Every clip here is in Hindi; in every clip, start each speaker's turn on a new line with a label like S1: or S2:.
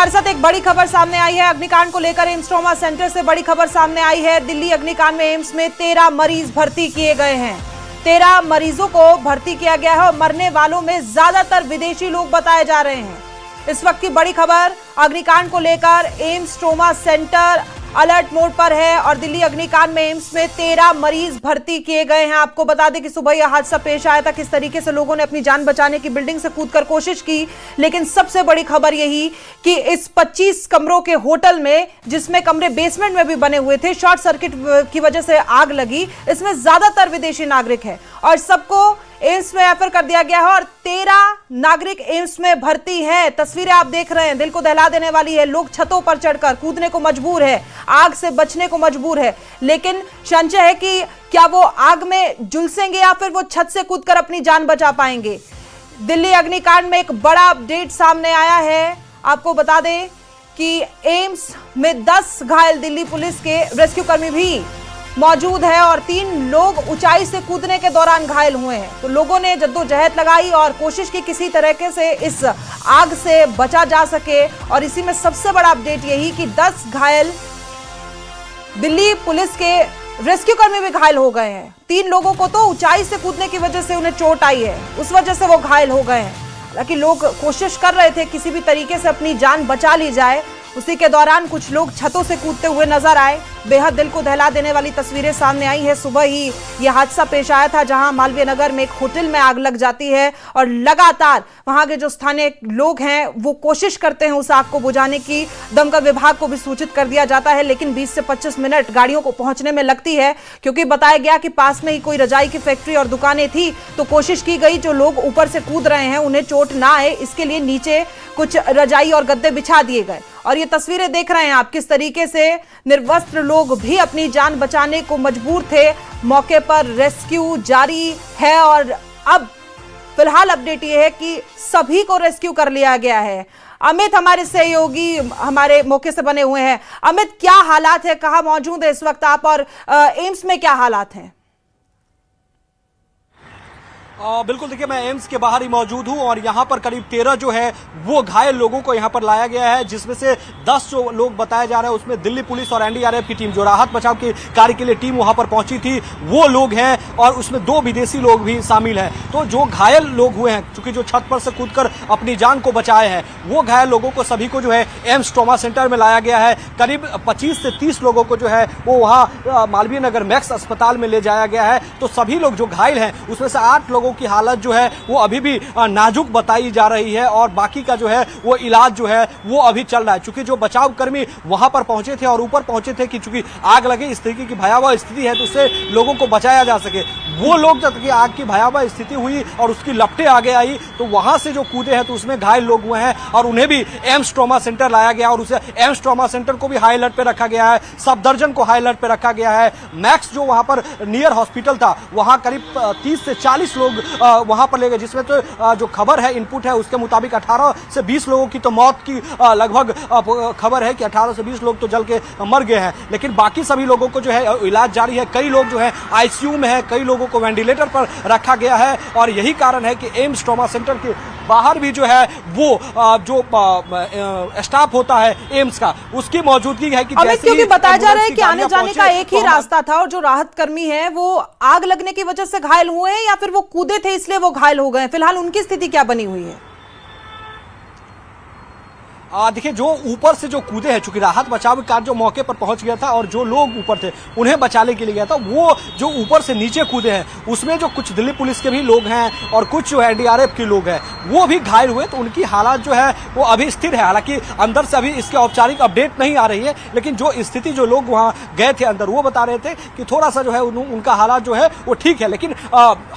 S1: हमारे साथ एक बड़ी खबर सामने आई है अग्निकांड को लेकर। एम्स ट्रॉमा सेंटर से बड़ी खबर सामने आई है। दिल्ली अग्निकांड में एम्स में 13 मरीज भर्ती किए गए हैं। 13 मरीजों को भर्ती किया गया है और मरने वालों में ज्यादातर विदेशी लोग बताए जा रहे हैं। इस वक्त की बड़ी खबर अग्निकांड को लेकर, AIIMS trauma centre alert mode पर है और दिल्ली अग्निकांड में एम्स में 13 मरीज भर्ती किए गए हैं। आपको बता दें कि सुबह यह हादसा पेश आया था, किस तरीके से लोगों ने अपनी जान बचाने की बिल्डिंग से कूदकर कोशिश की। लेकिन सबसे बड़ी खबर यही कि इस 25 कमरों के होटल में, जिसमें कमरे बेसमेंट में भी बने हुए थे, शॉर्ट सर्किट की वजह से आग लगी। इसमें ज्यादातर विदेशी नागरिक है और सबको एम्स में रेफर कर दिया गया है और 13 नागरिक एम्स में भर्ती हैं। तस्वीरें आप देख रहे हैं, दिल को दहला देने वाली है। लोग छतों पर चढ़कर कूदने को मजबूर है, आग से बचने को मजबूर है, लेकिन संशय है कि क्या वो आग में झुलसेंगे या फिर वो छत से कूदकर अपनी जान बचा पाएंगे। दिल्ली अग्निकांड में एक बड़ा अपडेट सामने आया है। आपको बता दें कि एम्स में 10 घायल दिल्ली पुलिस के रेस्क्यू कर्मी भी मौजूद है और 3 लोग ऊंचाई से कूदने के दौरान घायल हुए हैं। तो लोगों ने जद्दोजहद लगाई और कोशिश की किसी तरीके से इस आग से बचा जा सके। और इसी में सबसे बड़ा अपडेट यही कि 10 घायल दिल्ली पुलिस के रेस्क्यू कर्मी भी घायल हो गए हैं। 3 लोगों को तो ऊंचाई से कूदने की वजह से उन्हें चोट आई है, उस वजह से वो घायल हो गए हैं। हालांकि लोग कोशिश कर रहे थे किसी भी तरीके से अपनी जान बचा ली जाए। उसी के दौरान कुछ लोग छतों से कूदते हुए नजर आए। बेहद दिल को दहला देने वाली तस्वीरें सामने आई है। सुबह ही यह हादसा पेश आया था, जहां मालवीय नगर में एक होटल में आग लग जाती है और लगातार वहां के जो स्थानीय लोग हैं वो कोशिश करते हैं उस आग को बुझाने की। दमकल विभाग को भी सूचित कर दिया जाता है, लेकिन 20 से 25 मिनट गाड़ियों को पहुंचने में लगती है, क्योंकि बताया गया कि पास में ही कोई रजाई की फैक्ट्री और दुकानें थी। तो कोशिश की गई जो लोग ऊपर से कूद रहे हैं उन्हें चोट ना आए, इसके लिए नीचे कुछ रजाई और गद्दे बिछा दिए गए। और ये तस्वीरें देख रहे हैं आप, किस तरीके से निर्वस्त्र लोग भी अपनी जान बचाने को मजबूर थे। मौके पर रेस्क्यू जारी है और अब फिलहाल अपडेट ये है कि सभी को रेस्क्यू कर लिया गया है। अमित हमारे सहयोगी हमारे मौके से बने हुए हैं। अमित, क्या हालात है, कहां मौजूद है इस वक्त आप, और एम्स में क्या हालात हैं?
S2: बिल्कुल, देखिए मैं एम्स के बाहर ही मौजूद हूं और यहां पर करीब 13 जो है वो घायल लोगों को यहां पर लाया गया है, जिसमें से 10 जो लोग बताए जा रहे हैं उसमें दिल्ली पुलिस और एनडीआरएफ की टीम, जो राहत बचाव के कार्य के लिए टीम वहां पर पहुंची थी, वो लोग हैं और उसमें 2 विदेशी लोग भी शामिल हैं। तो जो घायल लोग हुए हैं, चूंकि जो छत पर से कूदकर अपनी जान को बचाए हैं, वो घायल लोगों को सभी को जो है एम्स ट्रॉमा सेंटर में लाया गया है। करीब 25 से 30 लोगों को जो है वो वहां मालवीय नगर मैक्स अस्पताल में ले जाया गया है। तो सभी लोग जो घायल हैं उसमें से 8 लोगों की हालत जो है वो अभी भी नाजुक बताई जा रही है और बाकी का जो है वो इलाज जो है वो अभी चल रहा है। चूंकि जो बचाव कर्मी वहां पर पहुंचे थे और ऊपर पहुंचे थे कि चूंकि आग लगे, इस तरीके की भयावह स्थिति है तो उससे लोगों को बचाया जा सके। वो लोग जब तक आग की भयावह स्थिति हुई और उसकी लपटें आगे आई तो वहां से जो कूदे हैं तो उसमें घायल लोग हुए हैं और उन्हें भी एम्स ट्रॉमा सेंटर लाया गया और उसे एम्स ट्रॉमा सेंटर को भी हाई अलर्ट पे रखा गया है। सफदरजंग को हाई अलर्ट पे रखा गया है। मैक्स जो वहां पर नियर हॉस्पिटल था, वहां करीब 30 से 40 लोग वहां पर ले गए, जिसमें तो जो खबर है, इनपुट है, उसके मुताबिक 18 से 20 लोगों की तो मौत की लगभग खबर है कि 18 से 20 लोग तो जल के मर गए हैं। लेकिन बाकी सभी लोगों को जो है इलाज जारी है। कई लोग जो है आईसीयू में है, कई लोगों को वेंटिलेटर पर रखा गया है और यही कारण है कि एम्स ट्रॉमा सेंटर के बाहर भी जो है वो जो स्टाफ होता है एम्स का, उसकी मौजूदगी है कि
S1: क्योंकि बताया जा रहा है कि आने जाने का एक ही रास्ता था और जो राहत कर्मी है वो आग लगने की वजह से घायल हुए हैं या फिर वो कूदे थे इसलिए वो घायल हो गए। फिलहाल उनकी स्थिति क्या बनी हुई है?
S2: देखिए, जो ऊपर से जो कूदे हैं, चूंकि राहत बचाव कार्य जो मौके पर पहुंच गया था और जो लोग ऊपर थे उन्हें बचाने के लिए गया था, वो जो ऊपर से नीचे कूदे हैं उसमें जो कुछ दिल्ली पुलिस के भी लोग हैं और कुछ जो एनडीआरएफ के लोग हैं वो भी घायल हुए। तो उनकी हालत जो है वो अभी स्थिर है। हालांकि अंदर से अभी इसके औपचारिक अपडेट नहीं आ रही है, लेकिन जो स्थिति जो लोग वहां गए थे अंदर वो बता रहे थे कि थोड़ा सा जो है उनका हालात जो है वो ठीक है, लेकिन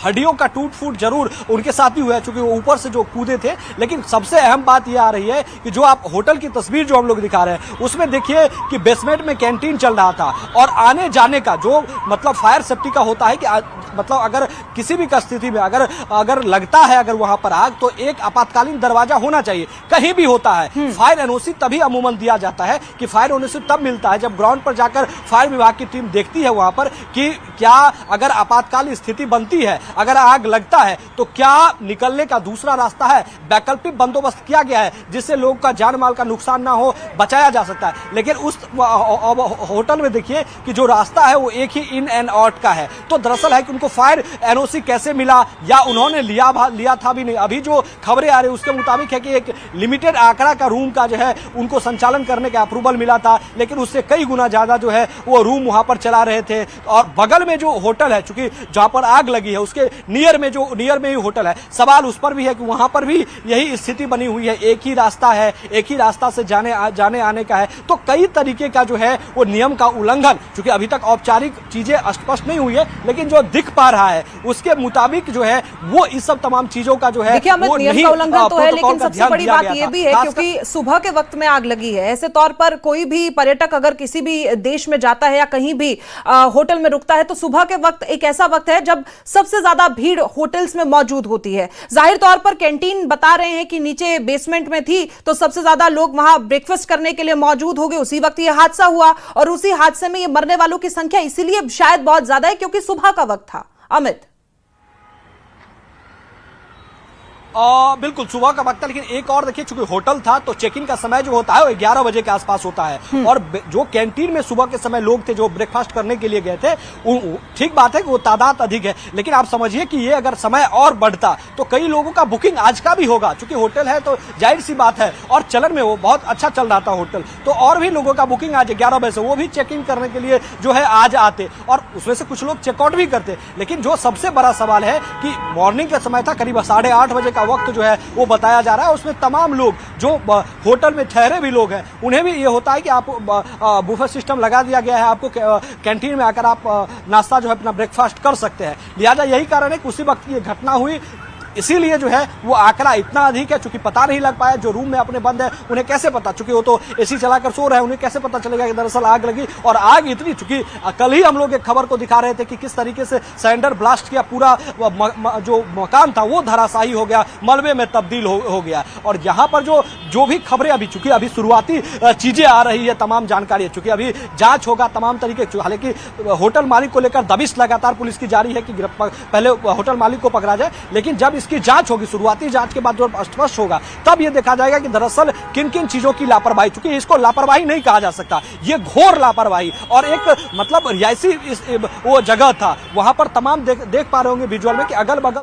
S2: हड्डियों का टूट फूट जरूर उनके साथ भी हुआ है, चूंकि वो ऊपर से जो कूदे थे। लेकिन सबसे अहम बात यह आ रही है कि जो आप होटल की तस्वीर जो हम लोग दिखा रहे हैं उसमें देखिए कि बेसमेंट में कैंटीन चल रहा था और आने जाने का जो मतलब फायर सेफ्टी का होता है कि मतलब अगर किसी भी स्थिति में अगर लगता है अगर वहां पर आग, तो एक आपातकालीन दरवाजा होना चाहिए, कहीं भी होता है। फायर एनओसी तभी अमूमन दिया जाता है कि फायर एनओसी तब मिलता है जब ग्राउंड पर जाकर फायर विभाग की टीम देखती है वहां पर कि क्या अगर आपातकालीन स्थिति बनती है, अगर आग लगता है तो क्या निकलने का दूसरा रास्ता है। वैकल्पिक बंदोबस्त किया गया है जिससे लोग का जान जान माल का नुकसान ना हो, बचाया जा सकता है। लेकिन उस होटल में देखिए कि जो रास्ता है वो एक ही इन एंड आउट का है। तो दरअसल है कि उनको फायर एनओसी कैसे मिला या उन्होंने लिया था भी नहीं। अभी जो खबरें आ रही है उसके मुताबिक है कि एक लिमिटेड आंकड़ा का रूम का जो है उनको संचालन करने का अप्रूवल मिला था, लेकिन उससे कई गुना ज्यादा जो है वो रूम वहां पर चला रहे थे। और बगल में जो होटल है, चूंकि जहां पर आग लगी है उसके नियर में ही होटल है, सवाल उस पर भी है कि वहां पर भी यही स्थिति बनी हुई है, एक ही रास्ता है, एक ही रास्ता से जाने आने का है। तो कई तरीके का जो है वो नियम का उल्लंघन, चूंकि अभी तक औपचारिक चीजें स्पष्ट नहीं हुई है, लेकिन जो दिख पा रहा है उसके मुताबिक जो है वो इस सब तमाम चीजों का जो है
S1: देखिए अमित, नियम का उल्लंघन तो है, लेकिन सबसे बड़ी बात यह भी है क्योंकि सुबह के वक्त में आग लगी है। ऐसे तौर पर कोई भी पर्यटक अगर किसी भी देश में जाता है या कहीं भी होटल में रुकता है तो सुबह के वक्त एक ऐसा वक्त है जब सबसे ज्यादा भीड़ होटल्स में मौजूद होती है। जाहिर तौर पर कैंटीन बता रहे हैं कि नीचे बेसमेंट में थी तो सबसे ज्यादा लोग वहां ब्रेकफास्ट करने के लिए मौजूद हो गए। उसी वक्त यह हादसा हुआ और उसी हादसे में ये मरने वालों की संख्या इसीलिए शायद बहुत ज्यादा है क्योंकि सुबह का वक्त था। अमित,
S2: बिल्कुल सुबह का वक्त था, लेकिन एक और देखिए, चूंकि होटल था तो चेक इन का समय जो होता है वो 11 बजे के आसपास होता है। और जो कैंटीन में सुबह के समय लोग थे जो ब्रेकफास्ट करने के लिए गए थे, ठीक बात है कि वो तादाद अधिक है, लेकिन आप समझिए कि ये अगर समय और बढ़ता तो कई लोगों का बुकिंग आज का भी होगा। चूंकि होटल है तो जाहिर सी बात है, और चलन में वो बहुत अच्छा चल रहा था होटल, तो और भी लोगों का बुकिंग आज 11 बजे से वो भी चेक इन करने के लिए जो है आज आते, और उसमें से कुछ लोग चेकआउट भी करते। लेकिन जो सबसे बड़ा सवाल है कि मॉर्निंग का समय था, करीब 8:30 बजे का वक्त जो है वो बताया जा रहा है। उसमें तमाम लोग जो होटल में ठहरे भी लोग हैं उन्हें भी ये होता है कि आप बुफे सिस्टम लगा दिया गया है, आपको कैंटीन में आकर आप नाश्ता जो है अपना ब्रेकफास्ट कर सकते हैं। लिहाजा यही कारण है कि उसी वक्त ये घटना हुई, इसीलिए जो है वो आंकड़ा इतना अधिक है। चूंकि पता नहीं लग पाया, जो रूम में अपने बंद है उन्हें कैसे पता, चूंकि वो तो एसी चलाकर सो रहे हैं, उन्हें कैसे पता चलेगा कि दरअसल आग लगी। और आग इतनी, चूंकि कल ही हम लोग एक खबर को दिखा रहे थे कि किस तरीके से सिलेंडर ब्लास्ट किया, पूरा जो मकान था वो धराशायी हो गया, मलबे में तब्दील हो गया। और यहाँ पर जो भी खबरें अभी, चूंकि अभी शुरुआती चीजें आ रही है, तमाम जानकारी है, चूंकि अभी जांच होगा तमाम तरीके। हालांकि होटल मालिक को लेकर दबिश लगातार पुलिस की जारी है कि पहले होटल मालिक को पकड़ा जाए, लेकिन जब इसकी जांच होगी, शुरुआती जांच के बाद जो स्पष्ट होगा, तब यह देखा जाएगा कि दरअसल किन किन चीजों की लापरवाही, चूंकि इसको लापरवाही नहीं कहा जा सकता, ये घोर लापरवाही। और एक मतलब रिहायशी वो जगह था, वहां पर तमाम देख पा रहे होंगे विजुअल में कि अगल बगल